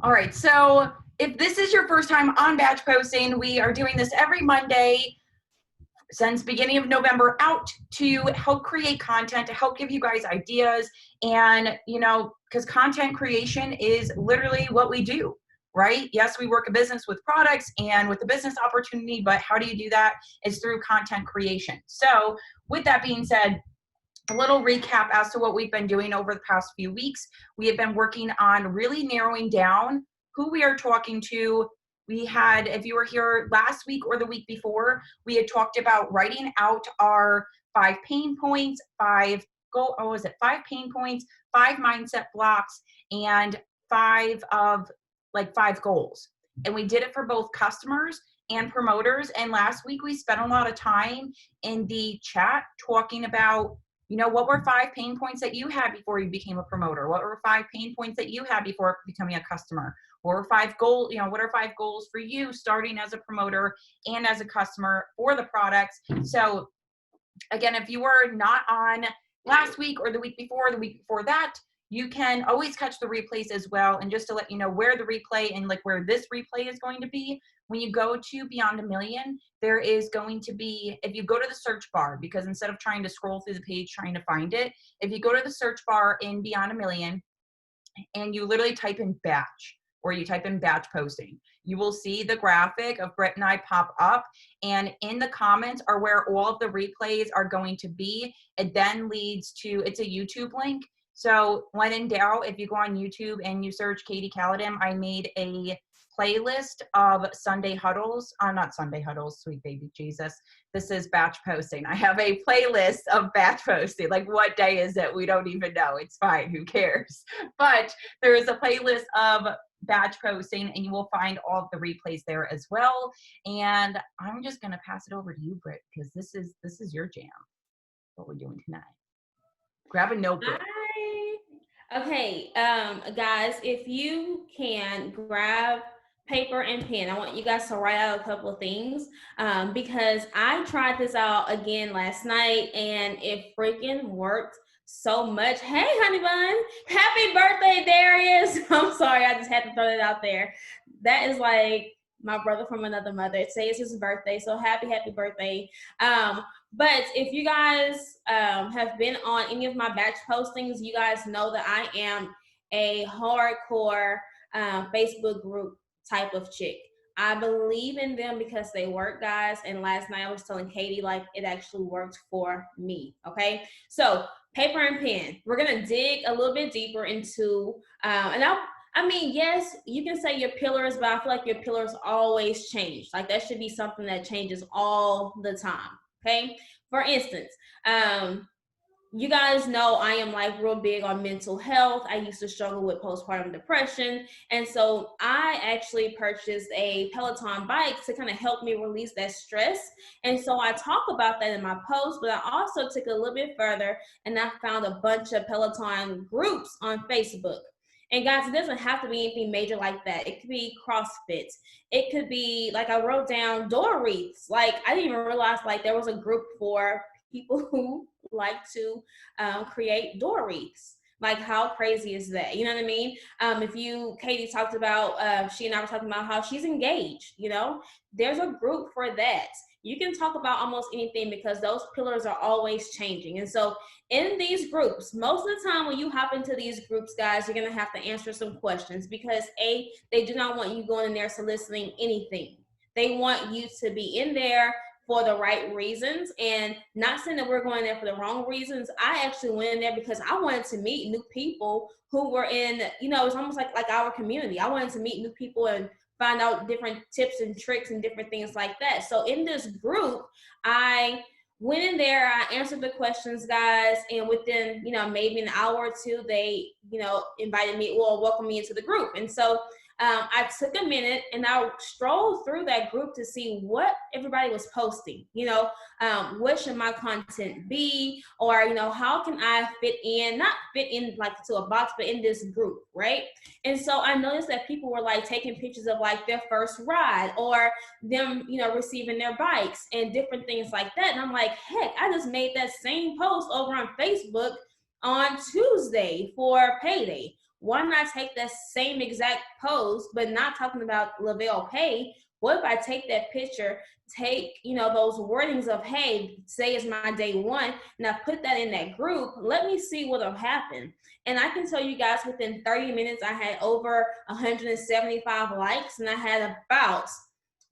All right, so if this is your first time on batch posting, we are doing this every Monday since beginning of November out to help create content, to help give you guys ideas. And, you know, because content creation is literally what we do, right? Yes, we work a business with products and with the business opportunity, but how do you do that? Is through content creation. So with that being said, a little recap as to what we've been doing over the past few weeks. We have been working on really narrowing down who we are talking to. We had, if you were here last week or the week before, we had talked about writing out our 5 pain points, 5 pain points, 5 mindset blocks, and 5 goals. And we did it for both customers and promoters. And last week we spent a lot of time in the chat talking about, you know, what were 5 pain points that you had before you became a promoter? What were 5 pain points that you had before becoming a customer? What were 5 goals, you know, what are 5 goals for you starting as a promoter and as a customer for the products? So again, if you were not on last week or the week before that, you can always catch the replays as well. And just to let you know where the replay and like where this replay is going to be, when you go to Beyond a Million, there is going to be, if you go to the search bar, because instead of trying to scroll through the page trying to find it, if you go to the search bar in Beyond a Million and you literally type in batch, or you type in batch posting, you will see the graphic of Brett and I pop up, and in the comments are where all of the replays are going to be. It then leads to, it's a YouTube link. So when in doubt, if you go on YouTube and you search Katie Caladam, I made a playlist of Sunday huddles, not Sunday huddles, sweet baby Jesus. This is batch posting. I have a playlist of batch posting. Like, what day is it? We don't even know. It's fine. Who cares? But there is a playlist of batch posting, and you will find all of the replays there as well. And I'm just going to pass it over to you, Britt, because this is your jam, what we're doing tonight. Grab a notebook. Okay, guys, if you can grab paper and pen, I want you guys to write out a couple of things, because I tried this out again last night and it freaking worked so much. Hey, honey bun, happy birthday, Darius. I'm sorry, I just had to throw it out there. That is like my brother from another mother. Today is his birthday, so happy birthday. But if you guys have been on any of my batch postings, you guys know that I am a hardcore Facebook group type of chick. I believe in them because they work, guys. And last night I was telling Katie, like, it actually worked for me. Okay, so paper and pen. We're gonna dig a little bit deeper into, I mean, yes, you can say your pillars, but I feel like your pillars always change. Like, that should be something that changes all the time. Okay. For instance, you guys know I am like real big on mental health. I used to struggle with postpartum depression. And so I actually purchased a Peloton bike to kind of help me release that stress. And so I talk about that in my post, but I also took it a little bit further and I found a bunch of Peloton groups on Facebook. And guys, it doesn't have to be anything major like that. It could be CrossFit. It could be, like, I wrote down door wreaths. Like, I didn't even realize like there was a group for people who like to create door wreaths. Like, how crazy is that? You know what I mean? Katie talked about, she and I were talking about how she's engaged, you know, there's a group for that. You can talk about almost anything because those pillars are always changing. And so in these groups, most of the time when you hop into these groups, guys, you're going to have to answer some questions because they do not want you going in there soliciting anything. They want you to be in there for the right reasons, and not saying that we're going there for the wrong reasons. I actually went in there because I wanted to meet new people who were in, you know, it's almost like our community. I wanted to meet new people and find out different tips and tricks and different things like that. So in this group, I went in there, I answered the questions, guys, and within, you know, maybe an hour or two, they, you know, welcomed me into the group. And so I took a minute and I strolled through that group to see what everybody was posting. You know, what should my content be? Or, you know, how can I not fit in like to a box, but in this group, right? And so I noticed that people were like taking pictures of like their first ride or them, you know, receiving their bikes and different things like that. And I'm like, heck, I just made that same post over on Facebook on Tuesday for payday. why not take that same exact post, but not talking about Lavelle Pay? What if I take that picture, take, those wordings of, hey, say it's my day one, and I put that in that group, let me see what'll happen. And I can tell you guys, within 30 minutes, I had over 175 likes, and I had about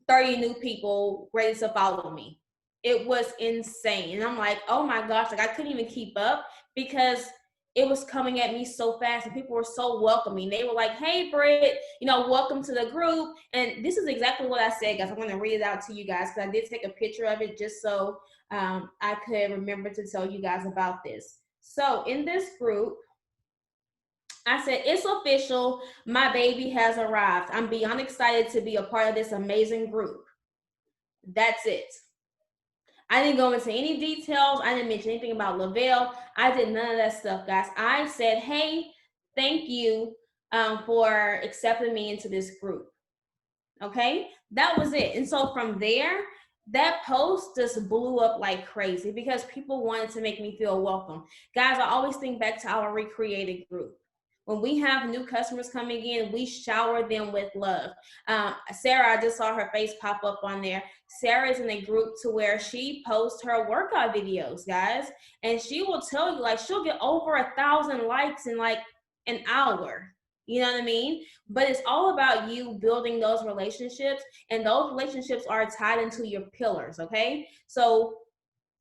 30 new people ready to follow me. It was insane. And I'm like, oh my gosh, like I couldn't even keep up because it was coming at me so fast, and people were so welcoming. They were like, hey, Britt, welcome to the group. And this is exactly what I said, guys. I'm going to read it out to you guys because I did take a picture of it just so I could remember to tell you guys about this. So in this group, I said, it's official. My baby has arrived. I'm beyond excited to be a part of this amazing group. That's it. I didn't go into any details. I didn't mention anything about Lavelle. I did none of that stuff, guys. I said, hey, thank you for accepting me into this group. Okay, that was it. And so from there, that post just blew up like crazy because people wanted to make me feel welcome. Guys, I always think back to our recreated group. When we have new customers coming in, we shower them with love. Sarah, I just saw her face pop up on there. Sarah is in a group to where she posts her workout videos, guys. And she will tell you, like, she'll get over 1,000 likes in like an hour. You know what I mean? But it's all about you building those relationships, and those relationships are tied into your pillars, okay? So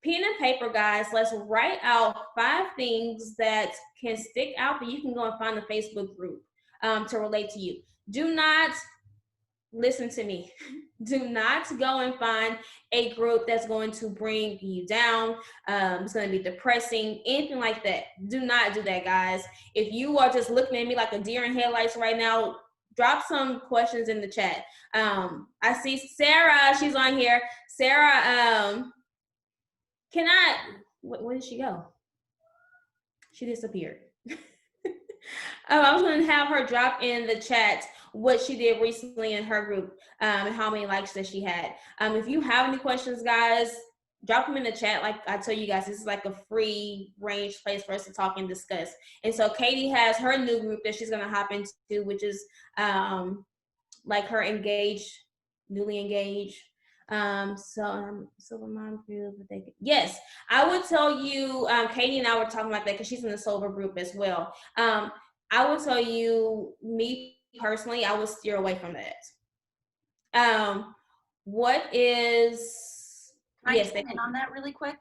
pen and paper, guys, let's write out 5 things that can stick out that you can go and find a Facebook group to relate to you. Do not, listen to me, do not go and find a group that's going to bring you down. It's going to be depressing, anything like that. Do not do that, guys. If you are just looking at me like a deer in headlights right now, drop some questions in the chat. I see Sarah, she's on here. Sarah, where did she go? She disappeared. I was going to have her drop in the chat what she did recently in her group and how many likes that she had. If you have any questions, guys, drop them in the chat. Like I tell you guys, this is like a free range place for us to talk and discuss. And so Katie has her new group that she's going to hop into, which is like her newly engaged. Sober mom group. Yes, I would tell you, Katie and I were talking about that because she's in the sober group as well. I would tell you, me personally, I would steer away from that. What is? Can I chime in on that really quick?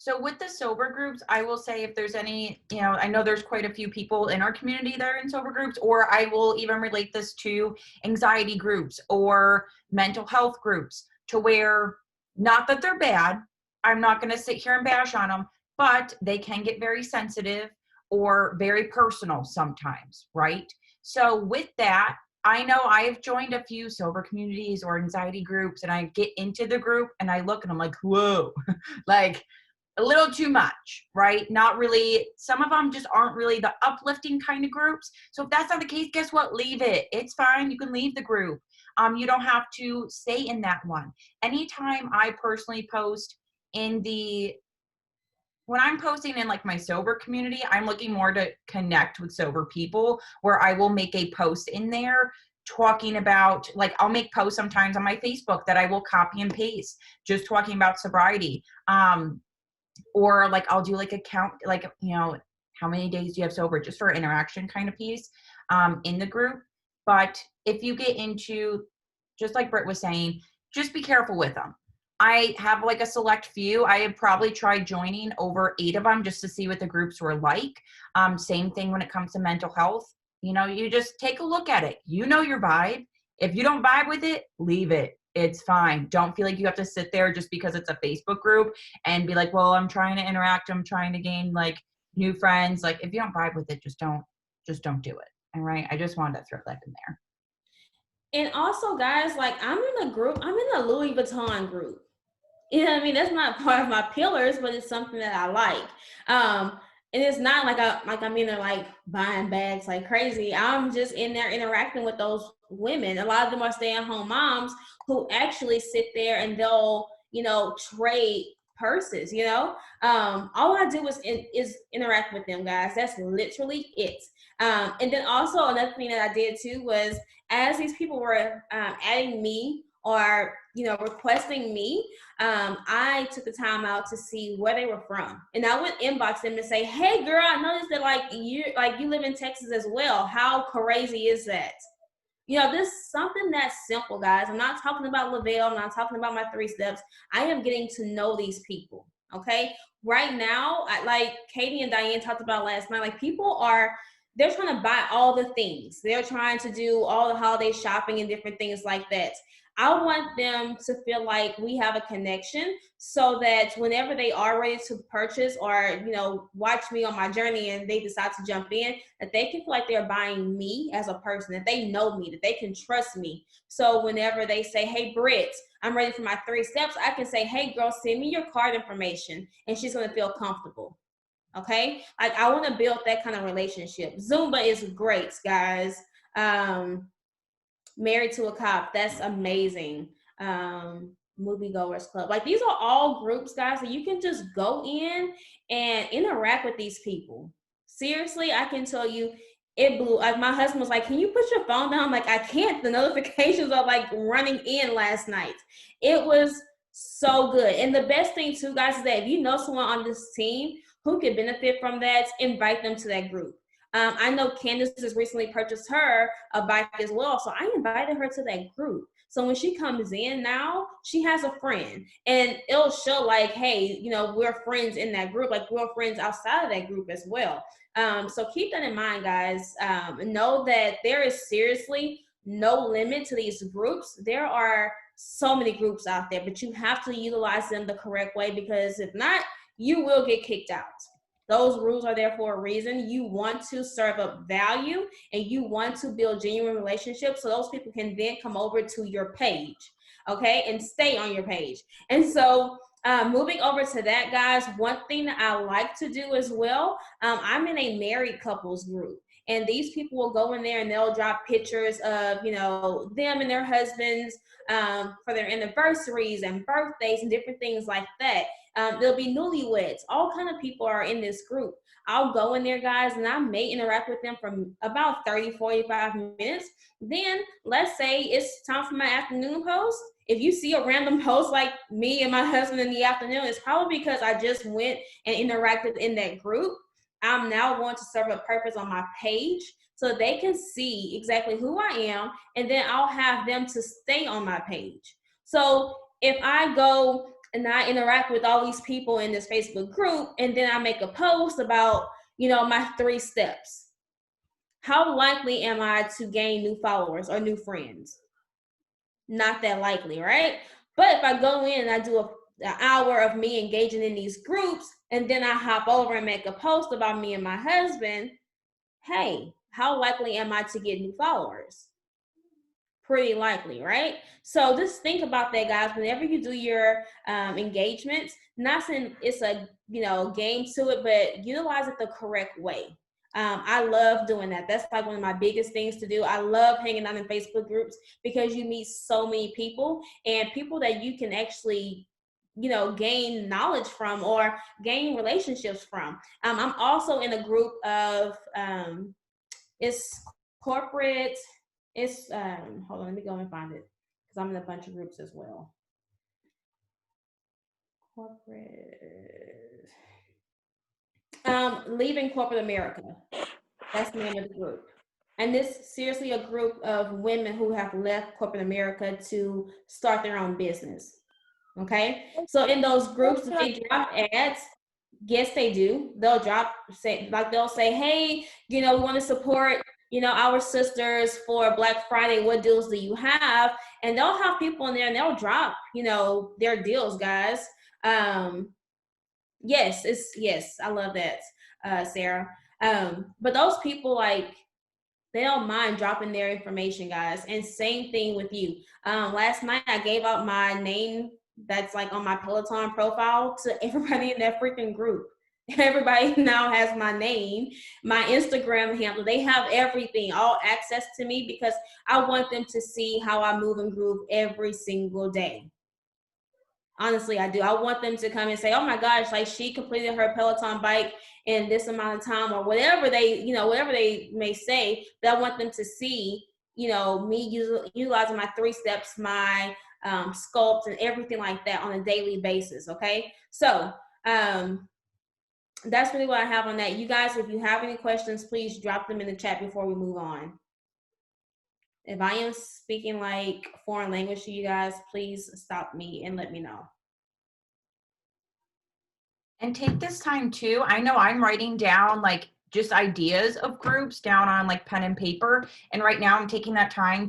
So with the sober groups, I will say if there's any, I know there's quite a few people in our community that are in sober groups, or I will even relate this to anxiety groups or mental health groups, to where, not that they're bad, I'm not going to sit here and bash on them, but they can get very sensitive or very personal sometimes, right? So with that, I know I've joined a few sober communities or anxiety groups, and I get into the group and I look and I'm like, whoa, like, a little too much, right? Not really. Some of them just aren't really the uplifting kind of groups. So if that's not the case, guess what? Leave it. It's fine. You can leave the group. You don't have to stay in that one. Anytime I personally post when I'm posting in like my sober community, I'm looking more to connect with sober people, where I will make a post in there talking about, like, I'll make posts sometimes on my Facebook that I will copy and paste, just talking about sobriety. Or like I'll do like a count, like, how many days do you have sober, just for interaction kind of piece in the group. But if you get into, just like Britt was saying, just be careful with them. I have like a select few. I have probably tried joining over 8 of them just to see what the groups were like. Same thing when it comes to mental health. You just take a look at it. You know your vibe. If you don't vibe with it, leave it. It's fine. Don't feel like you have to sit there just because it's a Facebook group and be like, well, I'm trying to interact. I'm trying to gain like new friends. Like, if you don't vibe with it, just don't do it. All right. I just wanted to throw that in there. And also, guys, like, I'm in the Louis Vuitton group. You know what I mean? That's not part of my pillars, but it's something that I like. And it's not like I'm in there like buying bags like crazy. I'm just in there interacting with those women. A lot of them are stay-at-home moms who actually sit there and they'll, trade purses, you know. All I do is interact with them, guys. That's literally it. And then also another thing that I did too was, as these people were adding me or, you know, requesting me, I took the time out to see where they were from, and I would inbox them and say, "Hey, girl, I noticed that you live in Texas as well. How crazy is that?" You know, this is something that's simple, guys. I'm not talking about Lavelle. I'm not talking about my 3 steps. I am getting to know these people. Okay. Right now, like Katie and Diane talked about last night, like they're trying to buy all the things. They're trying to do all the holiday shopping and different things like that. I want them to feel like we have a connection, so that whenever they are ready to purchase or, you know, watch me on my journey and they decide to jump in, that they can feel like they're buying me as a person, that they know me, that they can trust me. So whenever they say, "Hey, Britt, I'm ready for my 3 steps," I can say, "Hey, girl, send me your card information," and she's going to feel comfortable. Okay. Like, I want to build that kind of relationship. Zumba is great, guys. Married to a Cop, that's amazing. Moviegoers Club, like, these are all groups, guys, that you can just go in and interact with these people. Seriously, I can tell you, it blew. Like, my husband was like, "Can you put your phone down?" I'm like, "I can't. The notifications are like running in last night." It was so good. And the best thing too, guys, is that if you know someone on this team who could benefit from that, invite them to that group. I know Candace has recently purchased her a bike as well, so I invited her to that group. So when she comes in now, she has a friend, and it'll show like, "Hey, you know, we're friends in that group. Like, we're friends outside of that group as well." So keep that in mind, guys. Know that there is seriously no limit to these groups. There are so many groups out there, but you have to utilize them the correct way, because if not, you will get kicked out. Those rules are there for a reason. You want to serve up value, and you want to build genuine relationships, so those people can then come over to your page, okay, and stay on your page. And so moving over to that, guys, one thing that I like to do as well, I'm in a married couples group. And these people will go in there and they'll drop pictures of, you know, them and their husbands for their anniversaries and birthdays and different things like that. There'll be newlyweds. All kind of people are in this group. I'll go in there, guys, and I may interact with them for about 30, 45 minutes. Then let's say it's time for my afternoon post. If you see a random post like me and my husband in the afternoon, it's probably because I just went and interacted in that group. I'm now going to serve a purpose on my page so they can see exactly who I am, and then I'll have them to stay on my page. So if I go and I interact with all these people in this Facebook group, and then I make a post about, you know, my 3 steps, how likely am I to gain new followers or new friends? Not that likely, right? But if I go in and I do an hour of me engaging in these groups, and then I hop over and make a post about me and my husband, hey, how likely am I to get new followers? Pretty likely, right? So just think about that, guys. Whenever you do your engagements, not saying it's a, you know, game to it, but utilize it the correct way. I love doing that. That's like one of my biggest things to do. I love hanging out in Facebook groups because you meet so many people, and people that you can actually, you know, gain knowledge from or gain relationships from. I'm also in a group of it's corporate. It's hold on, let me go and find it, because I'm in a bunch of groups as well. Corporate. Leaving corporate America. That's the name of the group. And this seriously a group of women who have left corporate America to start their own business. Okay. So in those groups, they drop ads. Yes, they do. They'll they'll say, "Hey, you know, we want to support, you know, our sisters for Black Friday. What deals do you have?" And they'll have people in there and they'll drop, you know, their deals, guys. Yes, I love that, Sarah. But those people, like, they don't mind dropping their information, guys. And same thing with you. Last night I gave out my name that's like on my Peloton profile to everybody in that freaking group. Everybody now has my name, my Instagram handle. They have everything, all access to me, because I want them to see how I move and groove every single day. Honestly, I do. I want them to come and say, "Oh my gosh, like she completed her Peloton bike in this amount of time," or whatever whatever they may say. But I want them to see, me utilizing my 3 steps, my sculpt, and everything like that on a daily basis. Okay, so that's really what I have on that. You guys, if you have any questions, please drop them in the chat before we move on. If I am speaking like foreign language to you guys, please stop me and let me know. And take this time too. I know I'm writing down like just ideas of groups down on like pen and paper. And right now I'm taking that time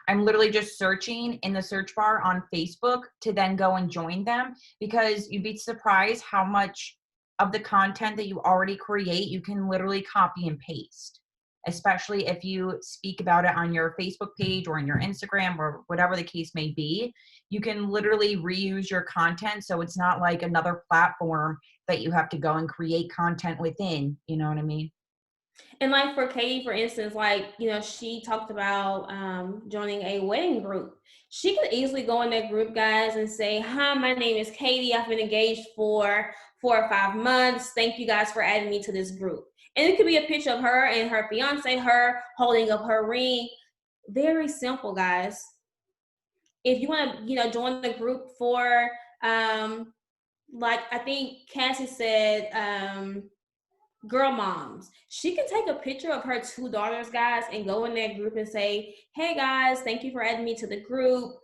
I'm literally just searching in the search bar on Facebook to then go and join them, because you'd be surprised how much of the content that you already create you can literally copy and paste, especially if you speak about it on your Facebook page or in your Instagram or whatever the case may be. You can literally reuse your content, so it's not like another platform that you have to go and create content within. You know what I mean? And like for Katie, for instance, like, she talked about joining a wedding group. She could easily go in that group, guys, and say, "Hi, my name is Katie. I've been engaged for 4 or 5 months. Thank you guys for adding me to this group." And it could be a picture of her and her fiance, her holding up her ring. Very simple, guys. If you want to, join the group for, like I think Cassie said, girl moms. She can take a picture of her 2 daughters, guys, and go in that group and say, "Hey guys, thank you for adding me to the group."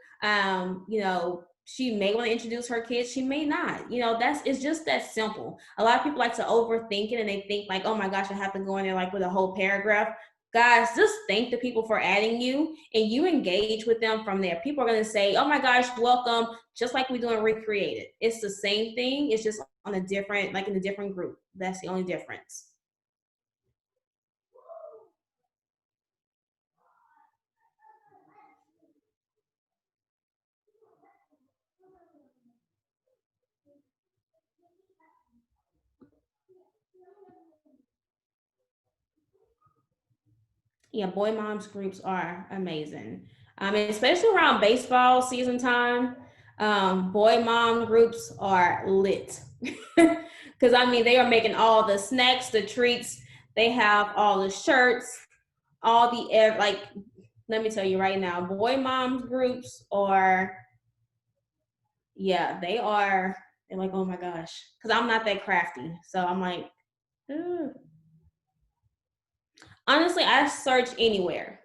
She may want to introduce her kids, she may not. It's just that simple. A lot of people like to overthink it and they think like, "Oh my gosh, I have to go in there like with a whole paragraph." Guys, just thank the people for adding you and you engage with them from there. People are going to say, "Oh my gosh, welcome," just like we do in Recreated. It's the same thing. It's just on a different, like in a different group. That's the only difference. Yeah, boy moms groups are amazing. Especially around baseball season time. Boy mom groups are lit. Because they are making all the snacks, the treats. They have all the shirts, all the like. Let me tell you right now, boy moms groups are, yeah, they are. They're like, "Oh my gosh," because I'm not that crafty, so I'm like, "Ugh." Honestly, I search anywhere.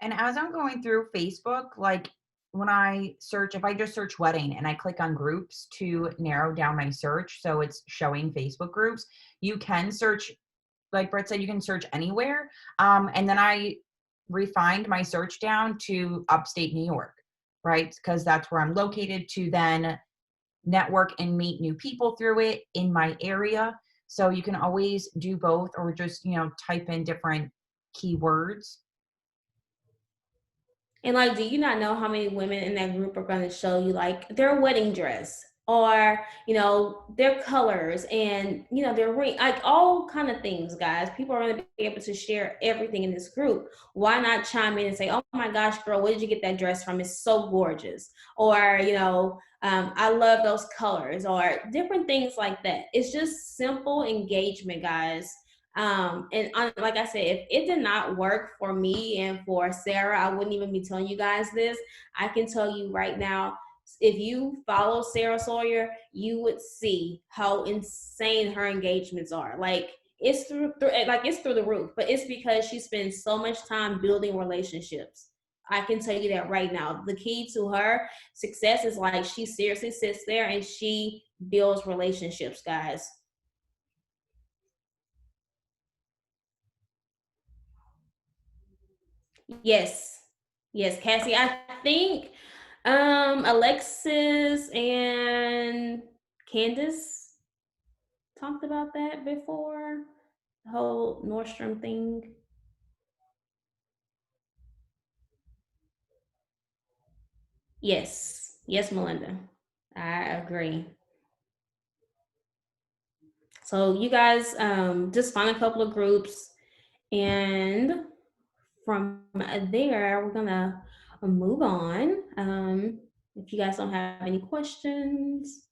And as I'm going through Facebook, like when if I just search wedding and I click on groups to narrow down my search, so it's showing Facebook groups, you can search, like Brett said, you can search anywhere. And then I refined my search down to upstate New York, right? Because that's where I'm located, to then network and meet new people through it in my area. So you can always do both, or just, type in different keywords. And like, do you not know how many women in that group are going to show you like their wedding dress or, their colors and, their ring, like all kind of things, guys. People are going to be able to share everything in this group. Why not chime in and say, "Oh my gosh, girl, where did you get that dress from? It's so gorgeous." Or, "I love those colors," or different things like that. It's just simple engagement, guys. Like I said, if it did not work for me and for Sarah, I wouldn't even be telling you guys this. I can tell you right now, if you follow Sarah Sawyer, you would see how insane her engagements are. Like it's through the roof, but it's because she spends so much time building relationships. I can tell you that right now. The key to her success is like she seriously sits there and she builds relationships, guys. Yes. Yes, Cassie. I think Alexis and Candace talked about that before. The whole Nordstrom thing. Yes. Yes, Melinda. I agree. So you guys just find a couple of groups, and from there, we're gonna move on. If you guys don't have any questions,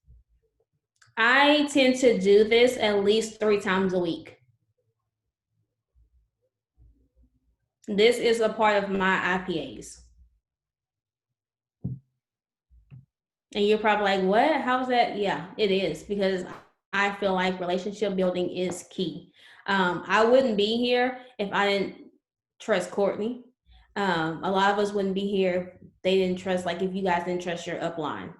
I tend to do this at least 3 times a week. This is a part of my IPAs. And you're probably like, what? How's that? Yeah, it is, because I feel like relationship building is key. I wouldn't be here if I didn't trust Courtney. A lot of us wouldn't be here if they didn't trust, like if you guys didn't trust your upline.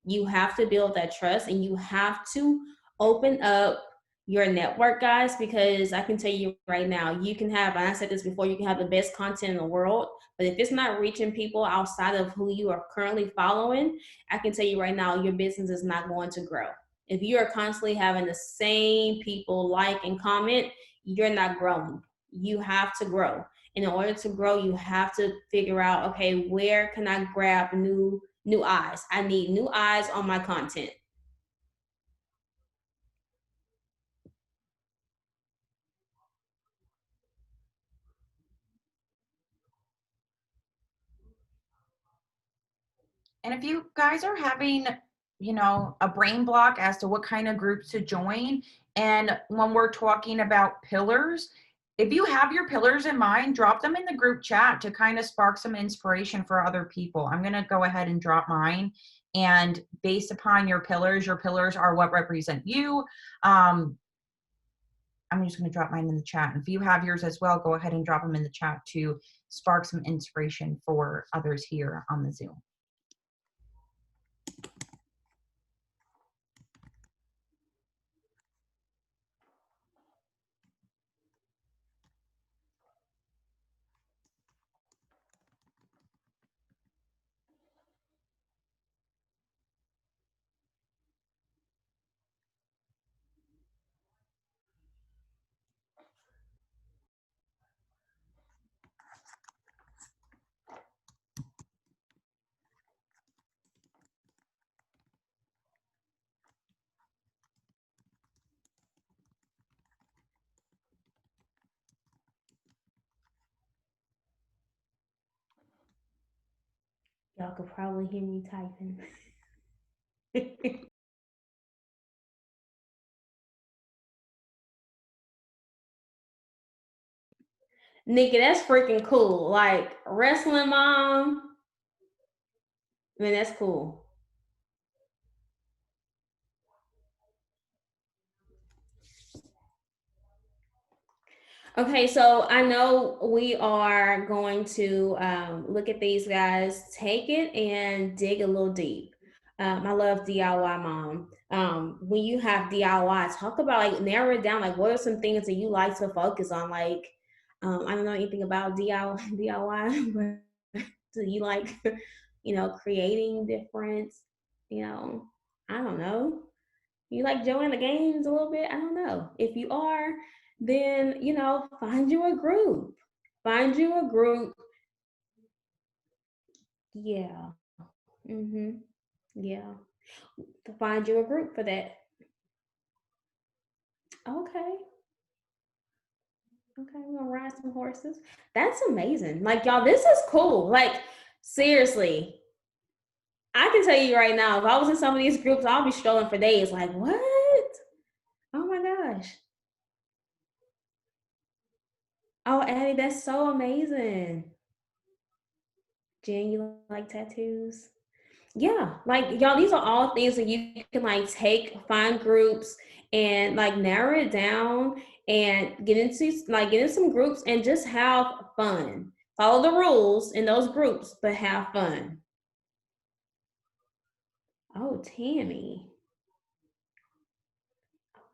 You have to build that trust, and you have to open up your network, guys, because I can tell you right now, you can have, and I said this before, you can have the best content in the world, but if it's not reaching people outside of who you are currently following, I can tell you right now, your business is not going to grow. If you are constantly having the same people like and comment, you're not growing. You have to grow. And in order to grow, you have to figure out, okay, where can I grab new eyes? I need new eyes on my content. And if you guys are having, a brain block as to what kind of groups to join, and when we're talking about pillars, if you have your pillars in mind, drop them in the group chat to kind of spark some inspiration for other people. I'm going to go ahead and drop mine. And based upon your pillars are what represent you. I'm just going to drop mine in the chat. And if you have yours as well, go ahead and drop them in the chat to spark some inspiration for others here on the Zoom. Y'all could probably hear me typing. Nikki, that's freaking cool. Like, wrestling mom, man, that's cool. Okay, so I know we are going to look at these guys, take it and dig a little deep. I love DIY mom. When you have DIY, talk about, like, narrow it down. Like, what are some things that you like to focus on? Like, I don't know anything about DIY, but do you like, creating different, you know, I don't know. You like joining the games a little bit? I don't know. If you are, then, find you a group. Find you a group. Yeah. Mm-hmm. Yeah. Find you a group for that. Okay. Okay. We're gonna ride some horses. That's amazing. Like, y'all, this is cool. Like, seriously. I can tell you right now, if I was in some of these groups, I'll be strolling for days. Like, what? Oh my gosh. Oh, Addie, that's so amazing. Jen, you like tattoos? Yeah, like, y'all, these are all things that you can, like, find groups and, like, narrow it down and get in some groups and just have fun. Follow the rules in those groups, but have fun. Oh, Tammy.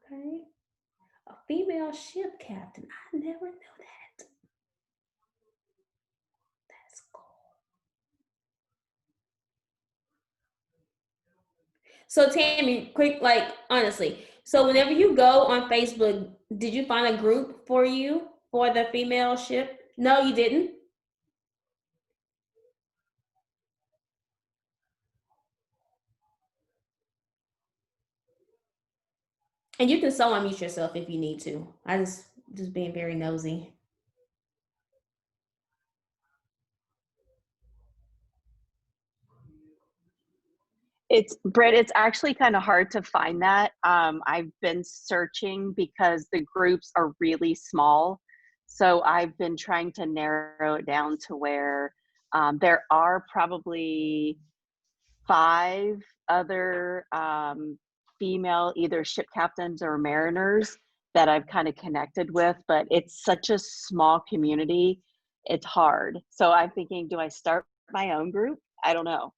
Okay. A female ship captain. I never knew that. That's cool. So Tammy, quick, like, honestly, so whenever you go on Facebook, did you find a group for you for the female ship? No, you didn't. And you can so unmute yourself if you need to. I just being very nosy. It's Britt, it's actually kind of hard to find that. I've been searching because the groups are really small. So I've been trying to narrow it down to where there are probably 5 other female either ship captains or mariners that I've kind of connected with, but it's such a small community. It's hard. So I'm thinking, do I start my own group? I don't know.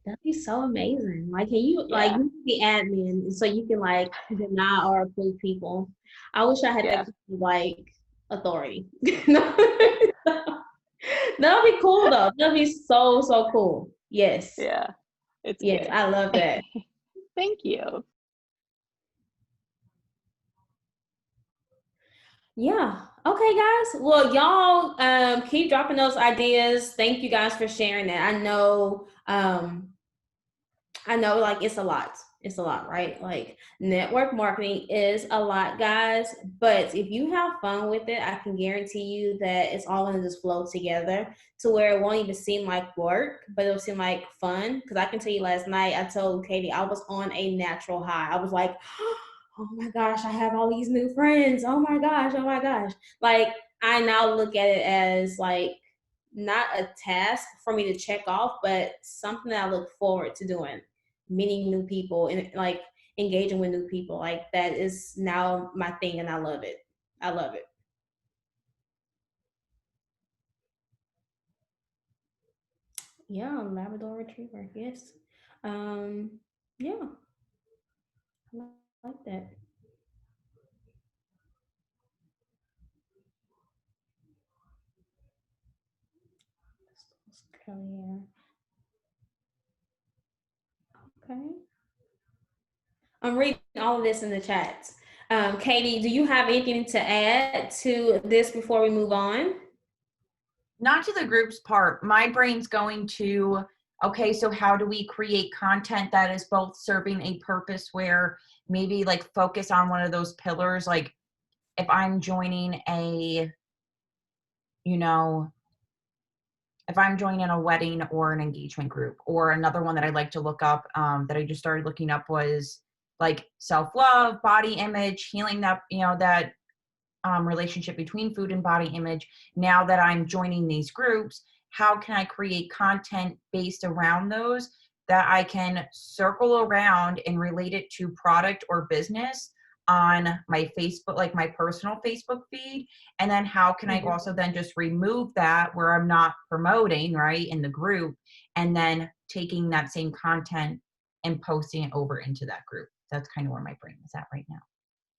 That'd be so amazing. Like, can you like Yeah. you can be admin so you can like deny or approve people? I wish I had Yeah. that like authority. That'll be cool though. That'll be so cool. Yes. Yeah. It's Yes, good. I love that. Thank you. Yeah. Okay, guys. Well, y'all keep dropping those ideas. Thank you guys for sharing that. I know like it's a lot. It's a lot, right? Like network marketing is a lot, guys. But if you have fun with it, I can guarantee you that it's all gonna just flow together to where it won't even seem like work, but it'll seem like fun. Because I can tell you last night, I told Katie I was on a natural high. I was like, oh my gosh, I have all these new friends. Oh my gosh, oh my gosh. Like I now look at it as like not a task for me to check off, but something that I look forward to doing, meeting new people and like engaging with new people. Like that is now my thing and I love it. I love it. Yeah, Labrador Retriever. Yes. Yeah, I like that. Curly hair. Okay. I'm reading all of this in the chat. Katie, do you have anything to add to this before we move on? Not to the groups part. My brain's going to, okay, so how do we create content that is both serving a purpose where maybe like focus on one of those pillars? Like if I'm joining a, you know, if I'm joining a wedding or an engagement group, or another one that I like to look up that I just started looking up was like self-love, body image, healing that, that relationship between food and body image. Now that I'm joining these groups, how can I create content based around those that I can circle around and relate it to product or business on my Facebook, like my personal Facebook feed? And then how can I also then just remove that where I'm not promoting, right, in the group, and then taking that same content and posting it over into that group? That's kind of where my brain is at right now.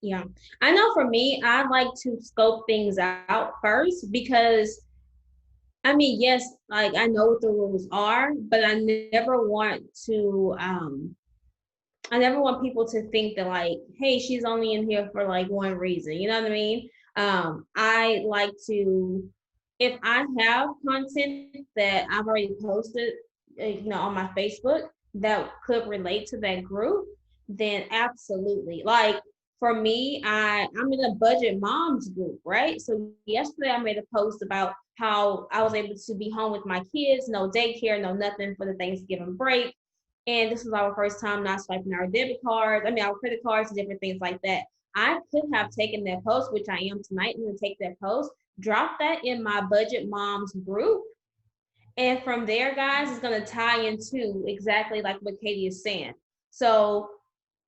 Yeah. I know for me, I like to scope things out first because I mean, yes, like I know what the rules are, but I never want people to think that like, hey, she's only in here for like one reason. You know what I mean? I like to, if I have content that I've already posted, on my Facebook that could relate to that group, then absolutely. Like for me, I'm in a budget moms group, right? So yesterday I made a post about how I was able to be home with my kids, no daycare, no nothing for the Thanksgiving break. And this is our first time not swiping our debit cards, our credit cards and different things like that. I could have taken that post, which I am tonight. I'm going to take that post, drop that in my Budget Moms group. And from there, guys, it's going to tie into exactly like what Katie is saying. So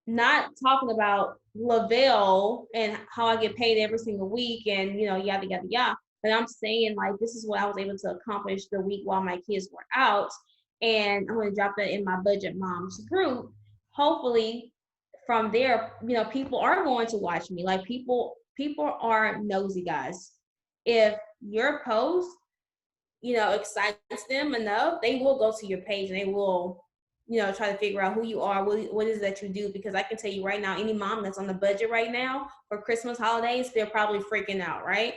not talking about Lavelle and how I get paid every single week and, yada, yada, yada. But I'm saying like, this is what I was able to accomplish the week while my kids were out. And I'm going to drop that in my Budget Moms group. Hopefully from there, people are going to watch me. Like people are nosy, guys. If your post, excites them enough, they will go to your page and they will, try to figure out who you are, what is that you do. Because I can tell you right now, any mom that's on the budget right now for Christmas holidays, they're probably freaking out, right?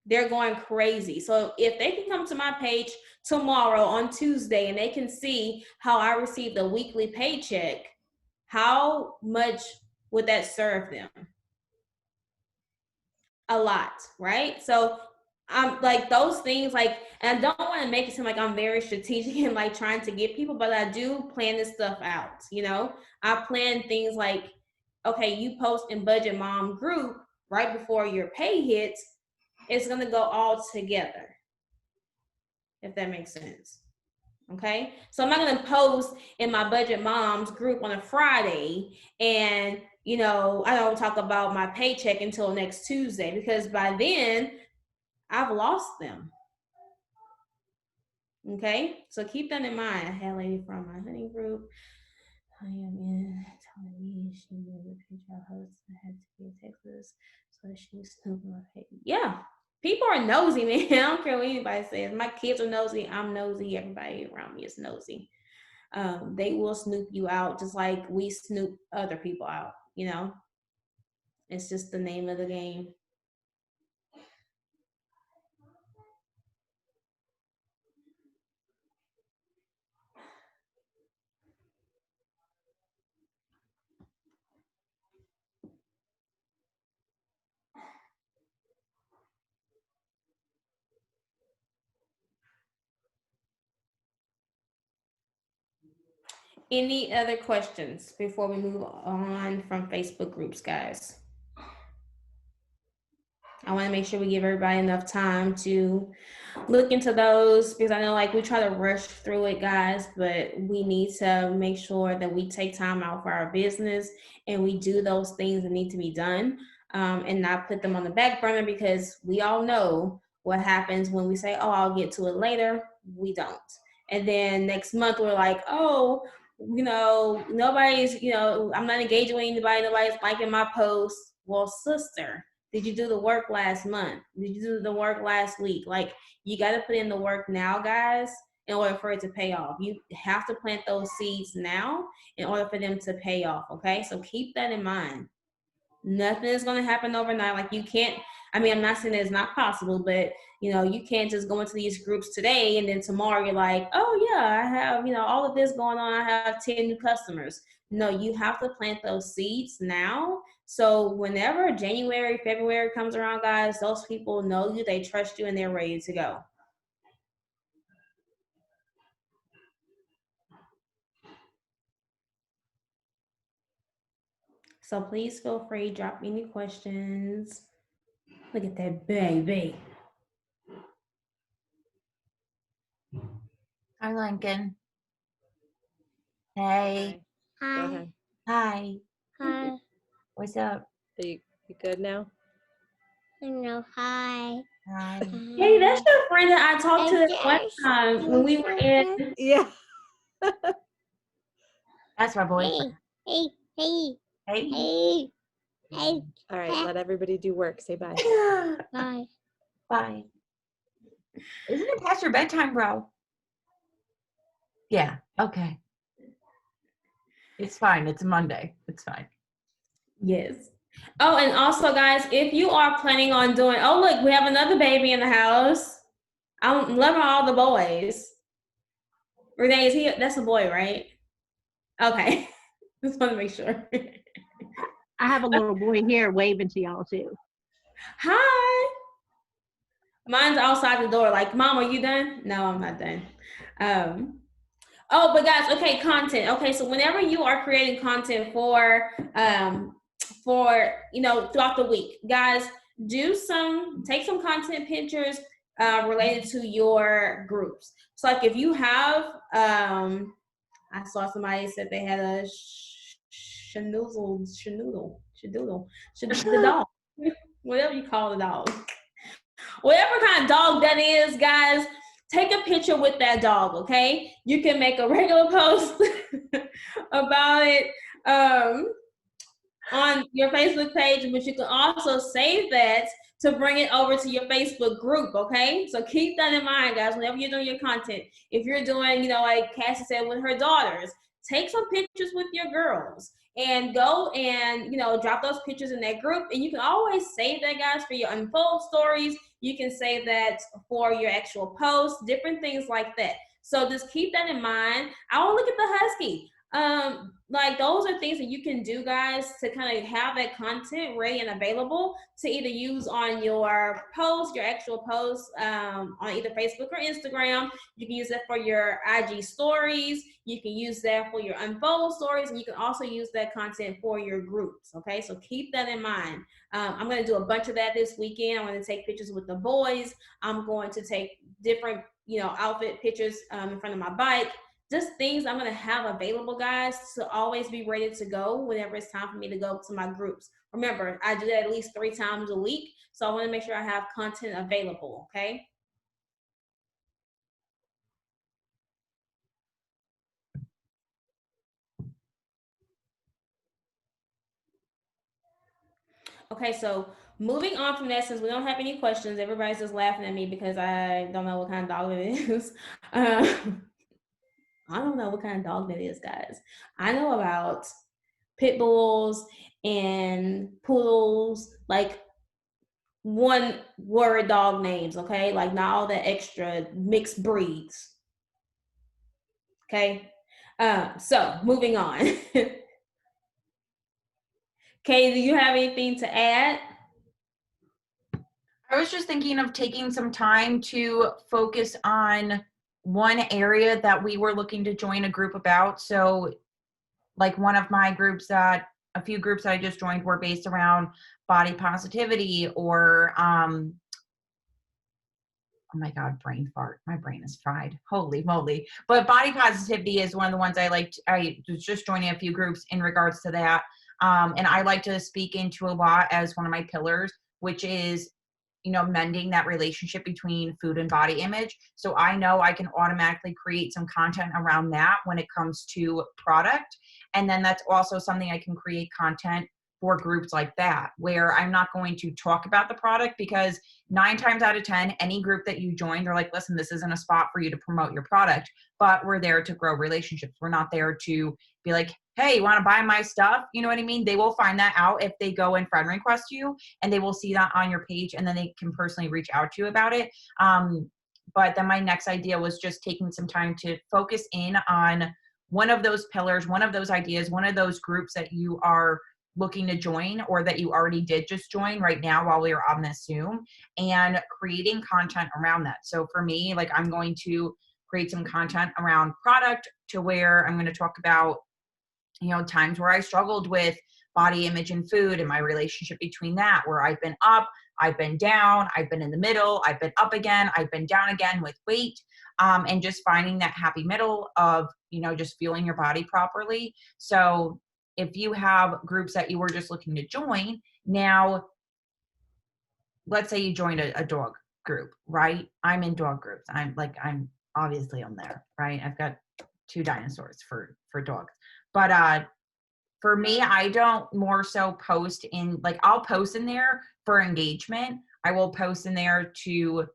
They're going crazy. So if they can come to my page tomorrow on Tuesday and they can see how I received a weekly paycheck, how much would that serve them? A lot, right? So I'm like those things, like, and I don't want to make it seem like I'm very strategic and like trying to get people, but I do plan this stuff out. You know, I plan things like, okay, you post in Budget Mom group right before your pay hits, it's gonna go all together, if that makes sense. Okay, so I'm not gonna post in my Budget Moms group on a Friday and I don't talk about my paycheck until next Tuesday, because by then I've lost them. Okay, so keep that in mind. I had a lady from my honey group. I am in telling me she knew the picture host had to be in Texas, so she snooping my page. Yeah, people are nosy, man. I don't care what anybody says. My kids are nosy. I'm nosy. Everybody around me is nosy. They will snoop you out just like we snoop other people out. It's just the name of the game. Any other questions before we move on from Facebook groups, guys? I want to make sure we give everybody enough time to look into those, because I know like we try to rush through it, guys, but we need to make sure that we take time out for our business and we do those things that need to be done, and not put them on the back burner, because we all know what happens when we say, oh, I'll get to it later. We don't. And then next month we're like, oh, nobody's, I'm not engaging with anybody. Nobody's liking my posts. Well, sister, did you do the work last month? Did you do the work last week? Like, you got to put in the work now, guys, in order for it to pay off. You have to plant those seeds now in order for them to pay off, okay? So keep that in mind. Nothing is going to happen overnight. Like, you can't, I'm not saying that it's not possible, but you can't just go into these groups today and then tomorrow you're like, oh yeah, I have, all of this going on. I have 10 new customers. No, you have to plant those seeds now. So whenever January, February comes around, guys, those people know you, they trust you, and they're ready to go. So please feel free, drop any questions. Look at that baby. Hi, Lincoln. Hey. Hi. Go ahead. Hi. Hi. What's up? Are you good now? No, hi. Hi. Hey, that's your friend that I talked to one time when we were in. Yeah. That's my boyfriend. Hey. Hey. Hey. All right, let everybody do work. Say bye. Bye. Bye. Isn't it past your bedtime, bro? Yeah. Okay. It's fine. It's Monday. It's fine. Yes. Oh, and also, guys, if you are planning on doing, oh, look, we have another baby in the house. I'm loving all the boys. Renee, is he? That's a boy, right? Okay. Just want to make sure. I have a little boy here waving to y'all too. Hi. Mine's outside the door. Like, Mom, are you done? No, I'm not done. Oh, but guys, okay, content. Okay, so whenever you are creating content for throughout the week, guys, take some content pictures related to your groups. So like if you have, I saw somebody said they had a shanoodle, the dog, whatever you call the dog. Whatever kind of dog that is, guys, take a picture with that dog, okay? You can make a regular post about it on your Facebook page, but you can also save that to bring it over to your Facebook group, okay? So keep that in mind, guys, whenever you're doing your content. If you're doing, like Cassie said with her daughters, take some pictures with your girls and go and, drop those pictures in that group. And you can always save that, guys, for your unfold stories. You can save that for your actual posts, different things like that. So just keep that in mind. I will look at the husky. Like those are things that you can do, guys, to kind of have that content ready and available to either use on your post, your actual post, on either Facebook or Instagram. You can use that for your IG stories. You can use that for your unfold stories, and you can also use that content for your groups. Okay, so keep that in mind. I'm going to do a bunch of that this weekend. I'm going to take pictures with the boys. I'm going to take different, outfit pictures in front of my bike. Just things I'm going to have available, guys, to always be ready to go whenever it's time for me to go to my groups. Remember, I do that at least 3 times a week, so I want to make sure I have content available, okay? Okay, so moving on from that, since we don't have any questions, everybody's just laughing at me because I don't know what kind of dog it is. I don't know what kind of dog that is, guys. I know about pit bulls and poodles, like one word dog names, okay? Like not all the extra mixed breeds. Okay. So moving on. Kay, do you have anything to add? I was just thinking of taking some time to focus on one area that we were looking to join a group about. So like one of my groups a few groups that I just joined were based around body positivity or, oh my God, brain fart. My brain is fried. Holy moly. But body positivity is one of the ones I liked. I was just joining a few groups in regards to that. And I like to speak into a lot as one of my pillars, which is mending that relationship between food and body image. So I know I can automatically create some content around that when it comes to product. And then that's also something I can create content for groups like that, where I'm not going to talk about the product, because 9 times out of 10, any group that you join, they're like, listen, this isn't a spot for you to promote your product, but we're there to grow relationships. We're not there to be like, hey, you want to buy my stuff? You know what I mean? They will find that out if they go and friend request you, and they will see that on your page, and then they can personally reach out to you about it. But then my next idea was just taking some time to focus in on one of those pillars, one of those ideas, one of those groups that you are looking to join, or that you already did just join right now while we are on this Zoom, and creating content around that. So for me, like, I'm going to create some content around product, to where I'm going to talk about times where I struggled with body image and food and my relationship between that, where I've been up, I've been down, I've been in the middle, I've been up again, I've been down again with weight, and just finding that happy middle of, just fueling your body properly. So if you have groups that you were just looking to join, now, let's say you joined a dog group, right? I'm in dog groups. I'm obviously I'm there, right? I've got 2 dinosaurs for dogs. But for me, I don't more so post in, like, I'll post in there for engagement. I will post in there to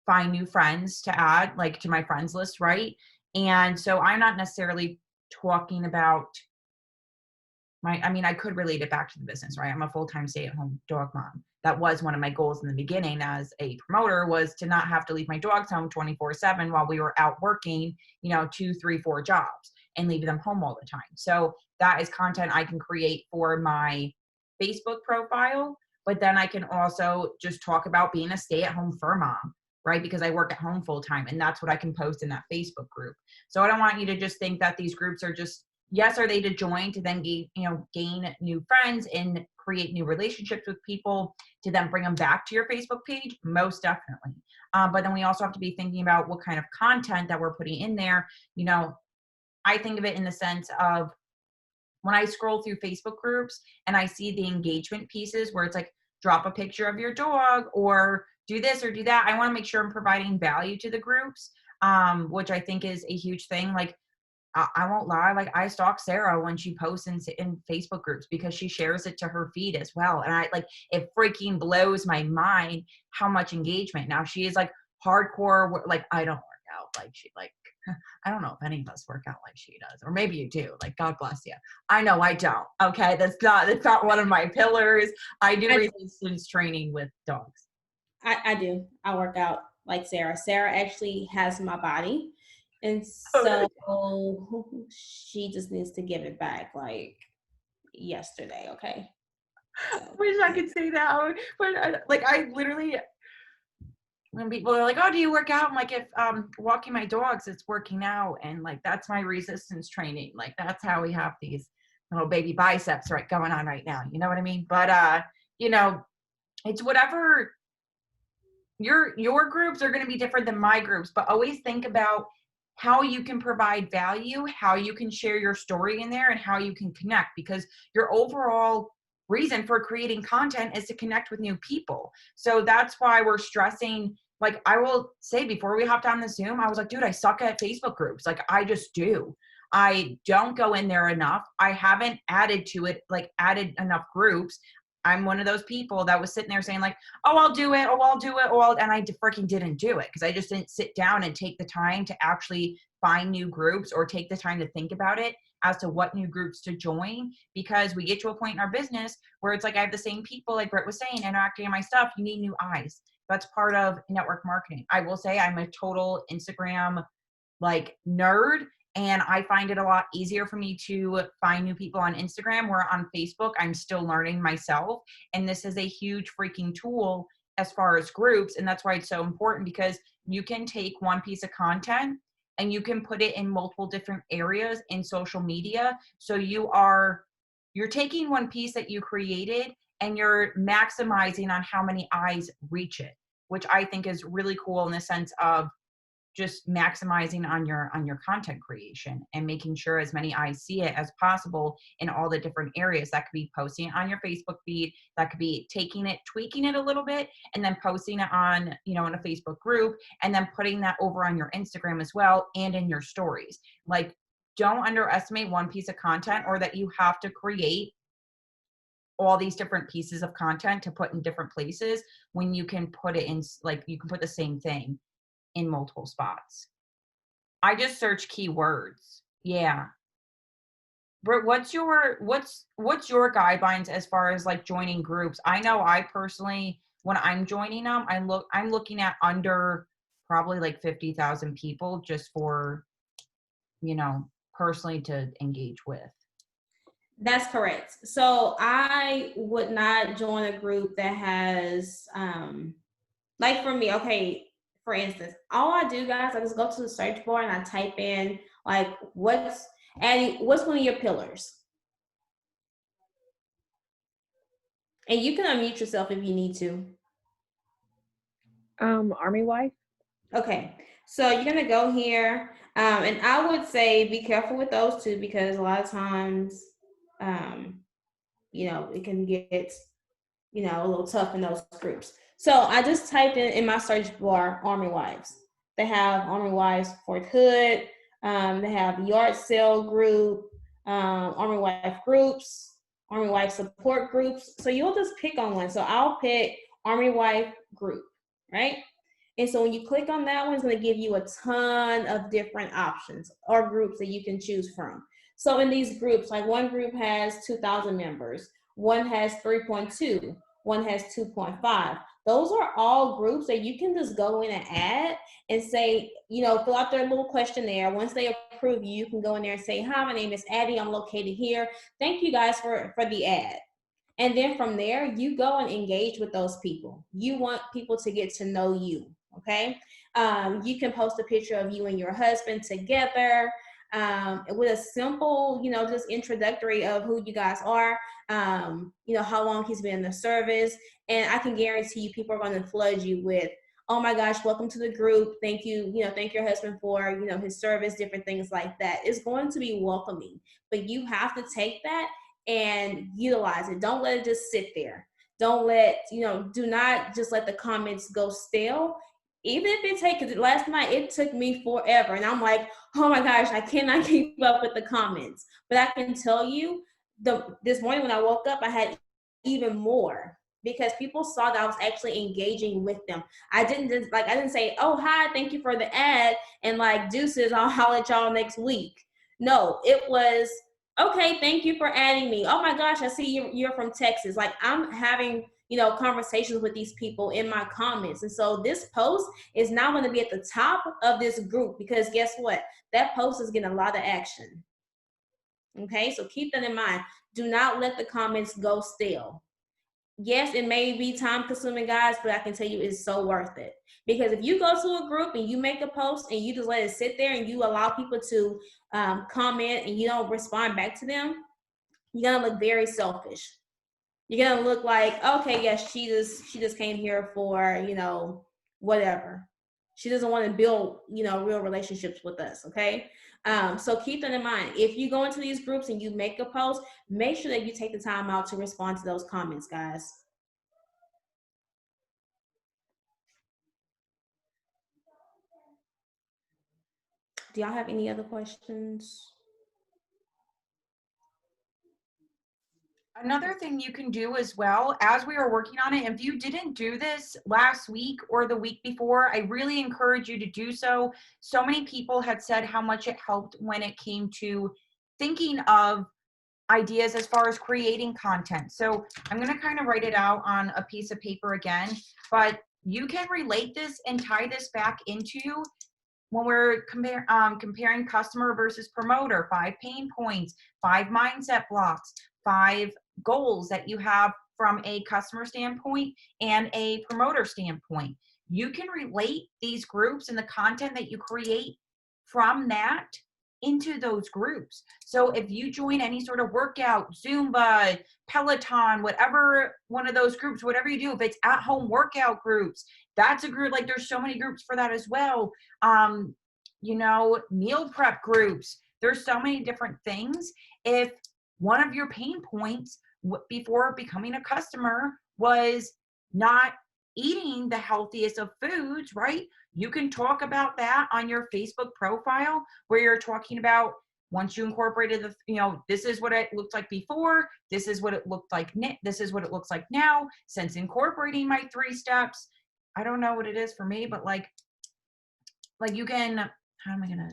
find new friends to add, like, to my friends list, right? And so I'm not necessarily talking about I could relate it back to the business, right? I'm a full-time stay-at-home dog mom. That was one of my goals in the beginning as a promoter, was to not have to leave my dogs home 24/7 while we were out working, 2, 3, 4 jobs, and leave them home all the time. So that is content I can create for my Facebook profile, but then I can also just talk about being a stay-at-home fur mom, right? Because I work at home full-time, and that's what I can post in that Facebook group. So I don't want you to just think that these groups are just, yes, are they to join to then gain new friends and create new relationships with people, to then bring them back to your Facebook page? Most definitely. But then we also have to be thinking about what kind of content that we're putting in there. I think of it in the sense of, when I scroll through Facebook groups and I see the engagement pieces where it's like, drop a picture of your dog, or do this or do that, I want to make sure I'm providing value to the groups, which I think is a huge thing. Like, I won't lie, like, I stalk Sarah when she posts in Facebook groups, because she shares it to her feed as well. And it freaking blows my mind how much engagement. Now, she is like hardcore, like, I don't work out like she, like, I don't know if any of us work out like she does, or maybe you do, like, God bless you. I know I don't. Okay. That's not one of my pillars. I do resistance training with dogs. I do. I work out like Sarah. Sarah actually has my body. And so she just needs to give it back like yesterday, okay? So, Wish I could say that, but I literally, when people are like, "Oh, do you work out?" I'm like, "If walking my dogs, it's working out, and like that's my resistance training. Like that's how we have these little baby biceps going on right now. You know what I mean?" But you know, it's whatever. Your groups are going to be different than my groups, but always think about how you can provide value, how you can share your story in there, and how you can connect, because your overall reason for creating content is to connect with new people. So that's why we're stressing. Like I will say, before we hopped on the Zoom, I was like, dude, I suck at Facebook groups. Like I just do. I don't go in there enough. I haven't added to it, added enough groups. I'm one of those people that was sitting there saying like, oh, I'll do it. Oh, I'll do it. And I freaking didn't do it because I just didn't sit down and take the time to actually find new groups or take the time to think about it as to what new groups to join, because we get to a point in our business where it's like I have the same people, like Britt was saying, interacting in my stuff. You need new eyes. That's part of network marketing. I will say I'm a total Instagram nerd, and I find it a lot easier for me to find new people on Instagram, where on Facebook, I'm still learning myself. And this is a huge freaking tool as far as groups. And that's why it's so important, because you can take one piece of content and you can put it in multiple different areas in social media. So you're taking one piece that you created and you're maximizing on how many eyes reach it, which I think is really cool in the sense of just maximizing on your content creation and making sure as many eyes see it as possible in all the different areas. That could be posting it on your Facebook feed. That could be taking it, tweaking it a little bit, and then posting it on, in a Facebook group, and then putting that over on your Instagram as well and in your stories. Like, don't underestimate one piece of content, or that you have to create all these different pieces of content to put in different places, when you can put it in, you can put the same thing in multiple spots. I just search keywords. Yeah. Britt, what's your guidelines as far as joining groups? I know I personally, when I'm joining them, I'm looking at under probably 50,000 people just for, personally to engage with. that's correct. So I would not join a group that has, for me, okay, for instance, all I do, guys, I just go to the search bar and I type in what's one of your pillars, and you can unmute yourself if you need to. Army wife. Okay, so you're gonna go here, and I would say be careful with those two, because a lot of times, it can get, a little tough in those groups. So I just typed in my search bar, Army Wives. They have Army Wives Fort Hood. They have Yard Sale Group, Army Wife Groups, Army Wife Support Groups. So you'll just pick on one. So I'll pick Army Wife Group, right? And so when you click on that one, it's going to give you a ton of different options or groups that you can choose from. So in these groups, one group has 2,000 members, one has 3.2, one has 2.5. Those are all groups that you can just go in and add and say, fill out their little questionnaire. Once they approve you, you can go in there and say, hi, my name is Addie. I'm located here. Thank you guys for the ad. And then from there, you go and engage with those people. You want people to get to know you, okay? You can post a picture of you and your husband together with a simple, just introductory of who you guys are, how long he's been in the service. And I can guarantee you people are going to flood you with, oh my gosh, welcome to the group. Thank you, thank your husband for, his service, different things like that. It's going to be welcoming, but you have to take that and utilize it. Don't let it just sit there. Don't let, do not just let the comments go stale. Even if it takes, last night, it took me forever. And I'm like, oh my gosh, I cannot keep up with the comments. But I can tell you, this morning when I woke up, I had even more, because people saw that I was actually engaging with them. I didn't say, oh, hi, thank you for the ad, and deuces, I'll holler at y'all next week. No, it was, okay, thank you for adding me. Oh my gosh, I see you're from Texas. I'm having, conversations with these people in my comments. And so this post is now going to be at the top of this group, because guess what? That post is getting a lot of action. Okay, so keep that in mind. Do not let the comments go stale. Yes, it may be time consuming, guys, but I can tell you it's so worth it. Because if you go to a group and you make a post and you just let it sit there and you allow people to comment and you don't respond back to them, you're gonna look very selfish. You're gonna look like, okay, yes, she just came here for, whatever. She doesn't want to build, real relationships with us, okay? So keep that in mind. If you go into these groups and you make a post, make sure that you take the time out to respond to those comments, guys. Do y'all have any other questions? Another thing you can do as well, as we are working on it, if you didn't do this last week or the week before, I really encourage you to do so. So many people had said how much it helped when it came to thinking of ideas as far as creating content. So I'm going to kind of write it out on a piece of paper again, but you can relate this and tie this back into when we're comparing customer versus promoter, 5 pain points, 5 mindset blocks, 5 goals that you have from a customer standpoint and a promoter standpoint. You can relate these groups and the content that you create from that into those groups. So if you join any sort of workout, Zumba, Peloton, whatever one of those groups, whatever you do, if it's at home workout groups, that's a group. Like there's so many groups for that as well. Meal prep groups. There's so many different things. If one of your pain points before becoming a customer was not eating the healthiest of foods, right? You can talk about that on your Facebook profile where you're talking about once you incorporated this is what it looked like before, this is what it looked like, this is what it looks like now, since incorporating my 3 steps. I don't know what it is for me, but like you can, how am I going to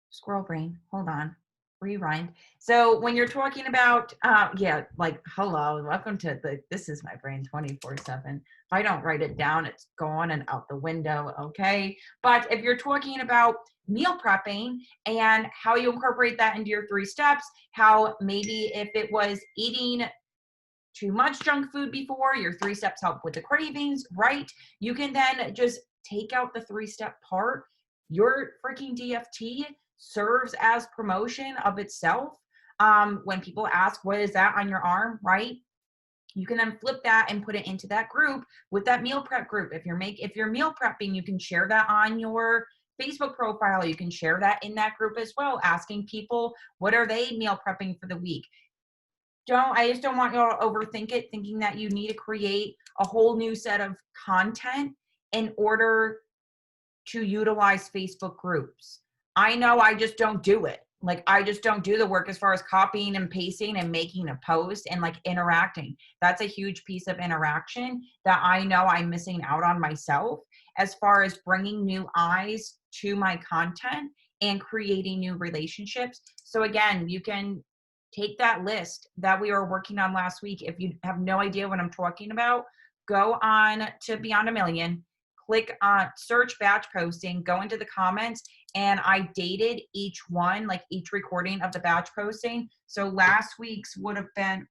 squirrel brain? Hold on. Rewind. So when you're talking about, hello, welcome to this is my brain 24/7. If I don't write it down, it's gone and out the window. Okay. But if you're talking about meal prepping and how you incorporate that into your 3 steps, how maybe if it was eating too much junk food before, your 3 steps help with the cravings, right? You can then just take out the 3-step part. Your freaking DFT serves as promotion of itself. When people ask, what is that on your arm, right? You can then flip that and put it into that group with that meal prep group. If you're meal prepping, you can share that on your Facebook profile. You can share that in that group as well, asking people, what are they meal prepping for the week? I just don't want you all to overthink it, thinking that you need to create a whole new set of content in order to utilize Facebook groups. I know I just don't do it. Like I just don't do the work as far as copying and pasting and making a post and like interacting. That's a huge piece of interaction that I know I'm missing out on myself as far as bringing new eyes to my content and creating new relationships. So again, you can take that list that we were working on last week. If you have no idea what I'm talking about, go on to Beyond a Million, click on search batch posting, go into the comments, and I dated each one, like each recording of the batch posting. So last week's would have been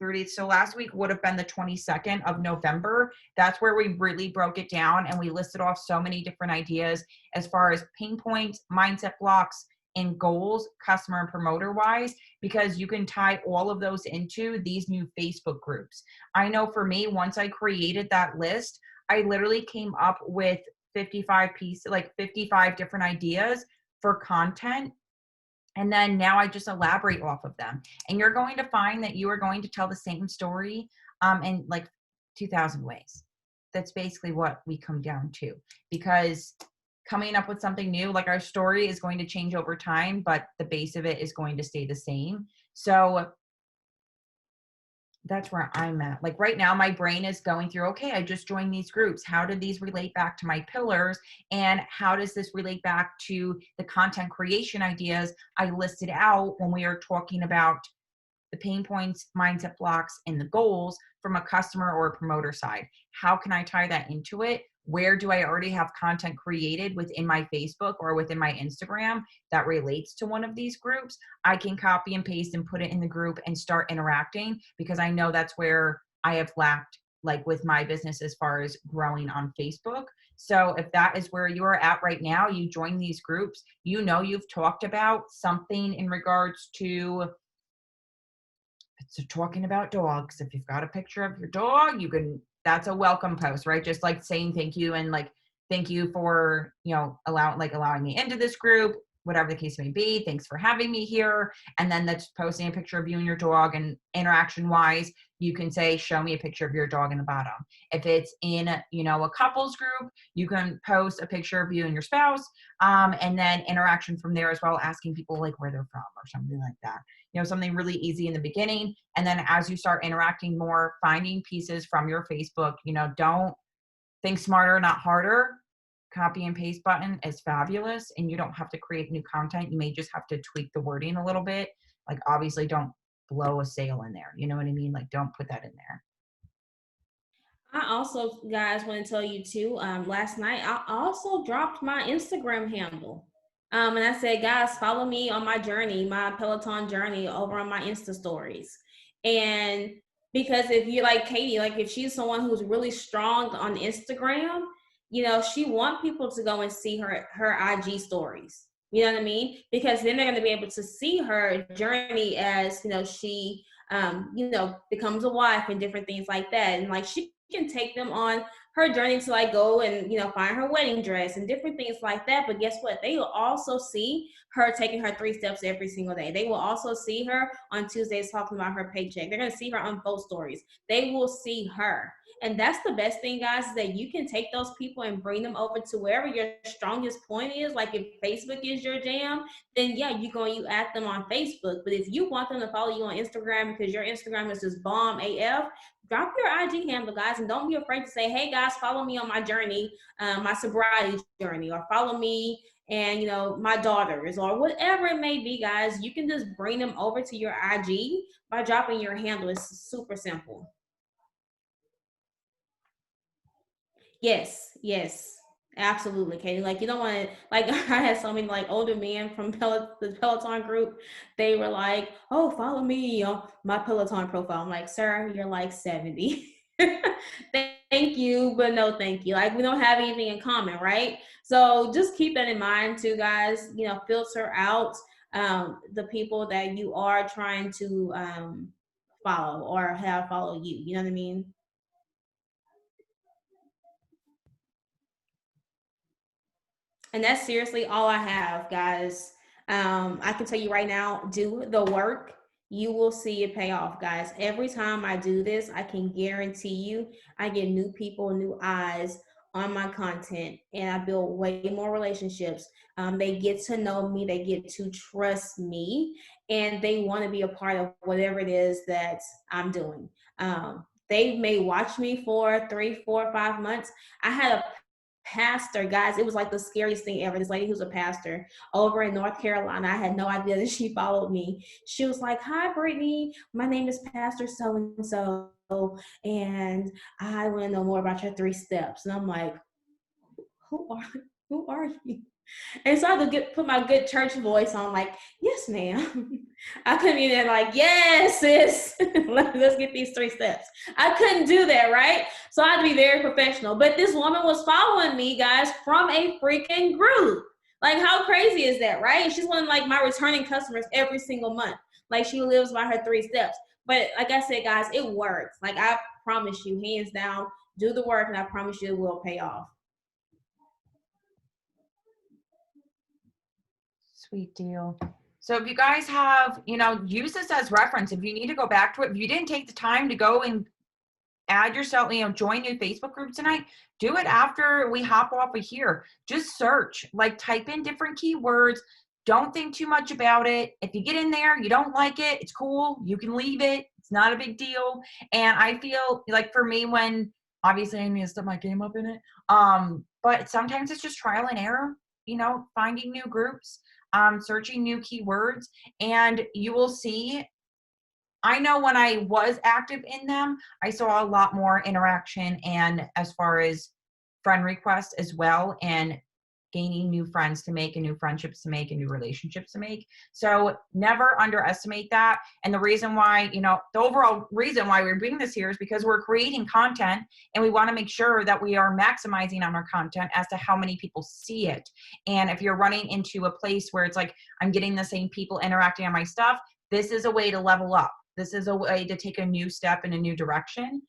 30th. So last week would have been the 22nd of November. That's where we really broke it down and we listed off so many different ideas as far as pain points, mindset blocks, and goals, customer and promoter wise, because you can tie all of those into these new Facebook groups. I know for me, once I created that list, I literally came up with 55 different ideas for content. And then now I just elaborate off of them. And you're going to find that you are going to tell the same story in like 2,000 ways. That's basically what we come down to, because coming up with something new, like our story is going to change over time, but the base of it is going to stay the same. So that's where I'm at. Like right now, my brain is going through, okay, I just joined these groups. How do these relate back to my pillars? And how does this relate back to the content creation ideas I listed out when we are talking about the pain points, mindset blocks, and the goals from a customer or a promoter side. How can I tie that into it? Where do I already have content created within my Facebook or within my Instagram that relates to one of these groups? I can copy and paste and put it in the group and start interacting, because I know that's where I have lacked, like with my business as far as growing on Facebook. So if that is where you are at right now, you join these groups, you know, you've talked about something in regards to, it's talking about dogs. If you've got a picture of your dog, you can, that's a welcome post, right? Just like saying thank you, and like, thank you for, you know, allowing me into this group, whatever the case may be. Thanks for having me here. And then that's posting a picture of you and your dog, and interaction wise, you can say, show me a picture of your dog in the bottom. If it's in, you know, a couples group, you can post a picture of you and your spouse, and then interaction from there as well, asking people like where they're from or something like that. You know, something really easy in the beginning. And then as you start interacting more, finding pieces from your Facebook, you know, don't think smarter, not harder. Copy and paste button is fabulous, and you don't have to create new content. You may just have to tweak the wording a little bit. Like, obviously don't blow a sale in there. You know what I mean? Like, don't put that in there. I also, guys, want to tell you too, last night, I also dropped my Instagram handle. And I said, guys, follow me on my journey, my Peloton journey over on my Insta stories. And because if you're like Katie, like if she's someone who's really strong on Instagram, you know, she wants people to go and see her IG stories. You know what I mean? Because then they're going to be able to see her journey as, you know, she, you know, becomes a wife and different things like that. And like she can take them on her journey to like go and, you know, find her wedding dress and different things like that. But guess what? They will also see her taking her 3 steps every single day. They will also see her on Tuesdays talking about her paycheck. They're going to see her on both stories. They will see her. And that's the best thing, guys, is that you can take those people and bring them over to wherever your strongest point is. Like if Facebook is your jam, then yeah, you add them on Facebook. But if you want them to follow you on Instagram because your Instagram is just bomb AF, drop your IG handle, guys, and don't be afraid to say, hey guys, follow me on my journey, my sobriety journey, or follow me and, you know, my daughters, or whatever it may be, guys. You can just bring them over to your IG by dropping your handle. It's super simple. Yes, absolutely, Katie. Like, you don't want to, like, I had so many like older men from the Peloton group. They were like, oh, follow me on my Peloton profile. I'm like, sir, you're like 70. Thank you, but no thank you. Like, we don't have anything in common, right? So just keep that in mind too, guys. You know, filter out the people that you are trying to follow or have follow you. You know what I mean? And that's seriously all I have, guys. I can tell you right now, do the work. You will see it pay off, guys. Every time I do this, I can guarantee you I get new people, new eyes on my content, and I build way more relationships. They get to know me, they get to trust me, and they want to be a part of whatever it is that I'm doing. They may watch me for 3, 4, 5 months. I had a pastor, guys, it was like the scariest thing ever. This lady who's a pastor over in North Carolina, I had no idea that she followed me. She was like, hi Brittany, my name is Pastor so and so, and I want to know more about your 3 steps. And I'm like, who are you? And so I had to put my good church voice on, like, yes, ma'am. I couldn't even like, yes, sis, let's get these 3 steps. I couldn't do that, right? So I had to be very professional. But this woman was following me, guys, from a freaking group. Like, how crazy is that, right? She's one of like my returning customers every single month. Like, she lives by her 3 steps. But like I said, guys, it works. Like, I promise you, hands down, do the work, and I promise you it will pay off. Sweet deal. So if you guys have, you know, use this as reference. If you need to go back to it, if you didn't take the time to go and add yourself, you know, join new Facebook groups tonight, do it after we hop off of here. Just search, like type in different keywords. Don't think too much about it. If you get in there, you don't like it, it's cool. You can leave it. It's not a big deal. And I feel like for me, when obviously I need to step my game up in it, but sometimes it's just trial and error, you know, finding new groups, searching new keywords, and you will see I know when I was active in them, I saw a lot more interaction and as far as friend requests as well, and gaining new friends to make and new friendships to make and new relationships to make. So never underestimate that. And the reason why, the overall reason why we're doing this here is because we're creating content and we want to make sure that we are maximizing on our content as to how many people see it. And if you're running into a place where it's like, I'm getting the same people interacting on my stuff, this is a way to level up. This is a way to take a new step in a new direction.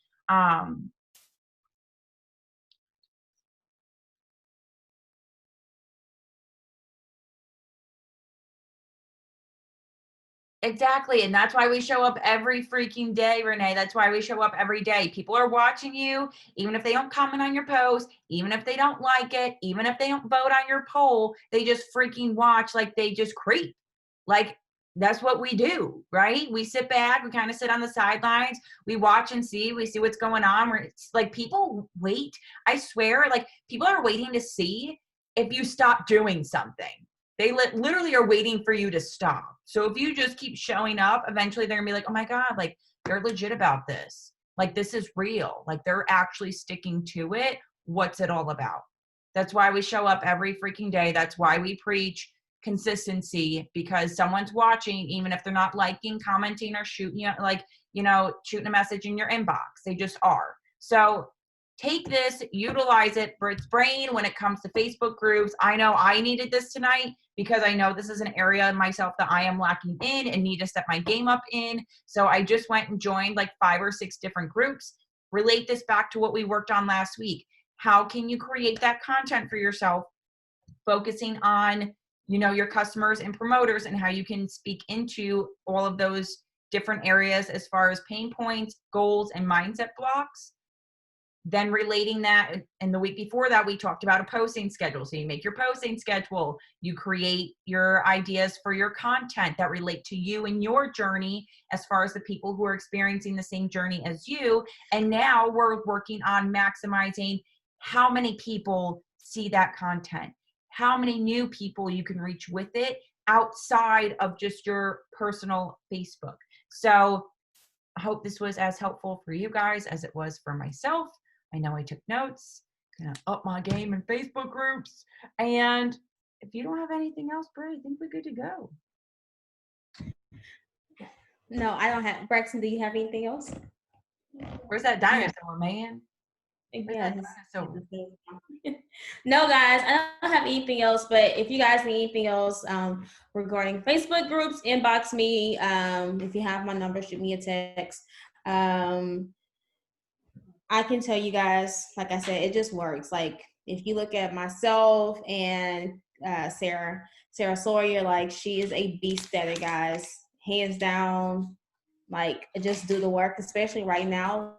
Exactly. And that's why we show up every freaking day, Renee. That's why we show up every day. People are watching you, even if they don't comment on your post, even if they don't like it, even if they don't vote on your poll, they just freaking watch like they just creep. Like, that's what we do, right? We sit back, we kind of sit on the sidelines, we watch and see, we see what's going on. It's like people wait. I swear, like people are waiting to see if you stop doing something. They literally are waiting for you to stop. So if you just keep showing up, eventually they're gonna be like, oh my God, like they're legit about this. Like this is real. Like they're actually sticking to it. What's it all about? That's why we show up every freaking day. That's why we preach consistency, because someone's watching, even if they're not liking, commenting, or shooting shooting a message in your inbox. They just are. So take this, utilize it for its brain when it comes to Facebook groups. I know I needed this tonight because I know this is an area in myself that I am lacking in and need to step my game up in. So I just went and joined like 5 or 6 different groups. Relate this back to what we worked on last week. How can you create that content for yourself, focusing on, your customers and promoters and how you can speak into all of those different areas as far as pain points, goals, and mindset blocks. Then relating that, and the week before that, we talked about a posting schedule. So you make your posting schedule, you create your ideas for your content that relate to you and your journey as far as the people who are experiencing the same journey as you. And now we're working on maximizing how many people see that content, how many new people you can reach with it outside of just your personal Facebook. So I hope this was as helpful for you guys as it was for myself. I know I took notes, gonna up my game in Facebook groups. And if you don't have anything else, Bri, I think we're good to go. No, I don't have. Braxton, do you have anything else? Where's that dinosaur, man? Yes. Dinosaur? No, guys, I don't have anything else. But if you guys need anything else regarding Facebook groups, inbox me. If you have my number, shoot me a text. I can tell you guys, like I said, it just works. Like if you look at myself and Sarah Sawyer, like she is a beast at it, guys. Hands down. Like just do the work, especially right now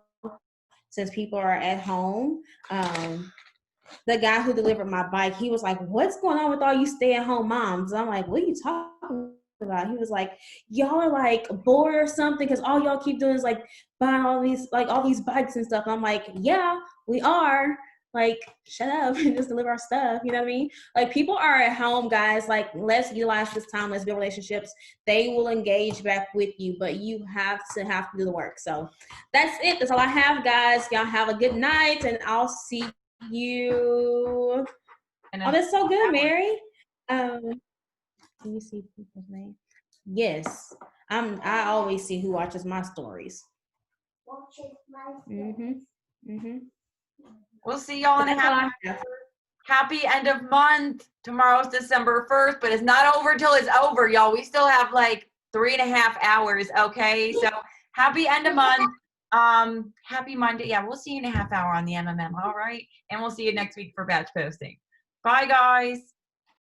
since people are at home. The guy who delivered my bike, he was like, what's going on with all you stay-at-home moms? I'm like, what are you talking about? He was like, y'all are like bored or something because all y'all keep doing is like buying all these bikes and stuff. And I'm like, yeah, we are. Like, shut up and just deliver our stuff. You know what I mean? Like, people are at home, guys. Like, let's utilize this time. Let's build relationships. They will engage back with you, but you have to do the work. So that's it. That's all I have, guys. Y'all have a good night, and I'll see you. Oh, that's so good, Mary. Can you see people's name? Yes. I always see who watches my stories. We'll see y'all in a happy end of month. Tomorrow's December 1st, but it's not over till it's over, y'all. We still have like 3.5 hours, okay? So happy end of month. Happy Monday. Yeah, we'll see you in a half hour on the MMM, all right? And we'll see you next week for batch posting. Bye, guys.